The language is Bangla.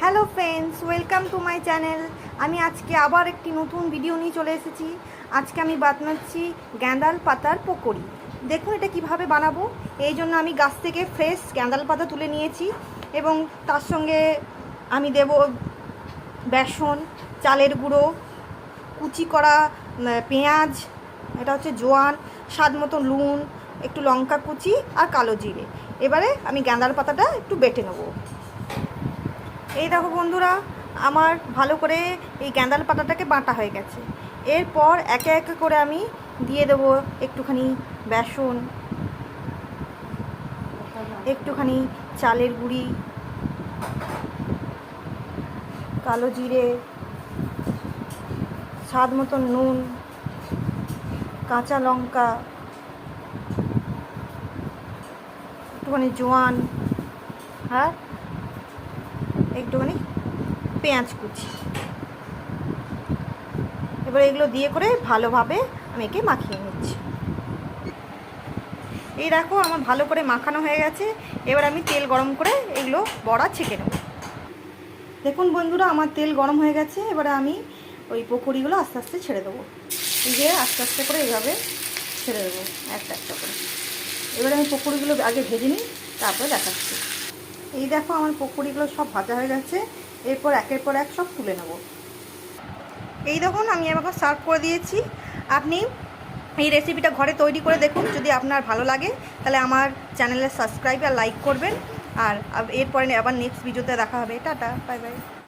Hello friends, welcome to my channel. আমি আজকে আবার একটি নতুন ভিডিও নিয়ে চলে এসেছি। আজকে আমি বানাচ্ছি গ্যাঁদাল পাতার পকোড়ি। দেখুন এটা কিভাবে বানাবো। এই জন্য আমি গাছ থেকে ফ্রেশ গ্যাঁদাল পাতা তুলে নিয়েছি এবং তার সঙ্গে আমি দেব বেসন, চালের গুঁড়ো, কুচি করা পেঁয়াজ, এটা হচ্ছে জোয়ান, স্বাদ মতো নুন, একটু লঙ্কা কুচি আর কালো জিরে। এবারে আমি গ্যাঁদাল পাতাটা একটু বেটে নেবো। এই দেখো বন্ধুরা, আমার ভালো করে এই গ্যাঁদাল পাতাটাকে বাটা হয়ে গেছে। এরপর একে একে করে আমি দিয়ে দেবো একটুখানি বেসন, একটুখানি চালের গুঁড়ি, কালো জিরে, স্বাদ মতন নুন, কাঁচা লঙ্কা, একটুখানি জোয়ান আর একটুখানি পেঁয়াজ কুচি। এবার এগুলো দিয়ে করে ভালোভাবে আমি একে মাখিয়ে নিচ্ছি। এই দেখো আমার ভালো করে মাখানো হয়ে গেছে। এবার আমি তেল গরম করে এগুলো বড়া ছেঁকে নেব। দেখুন বন্ধুরা, আমার তেল গরম হয়ে গেছে। এবারে আমি ওই পকোড়িগুলো আস্তে আস্তে ছেড়ে দেবো। এই যে আস্তে আস্তে করে এইভাবে ছেড়ে দেবো একটা একটা করে। এবারে আমি পকোড়িগুলো আগে ভেজে নিই, তারপরে দেখাচ্ছি। এই দেখো আমার পকোড়িগুলো সব ভাজা হয়ে গেছে। এরপর একের পর এক সব তুলে নেব। এই দেখুন আমি আমাকে সার্ভ করে দিয়েছি। আপনি এই রেসিপিটা ঘরে তৈরি করে দেখুন। যদি আপনার ভালো লাগে তাহলে আমার চ্যানেলে সাবস্ক্রাইব আর লাইক করবেন। আর এরপরে আবার নেক্সট ভিডিওতে দেখা হবে। Tata, bye bye.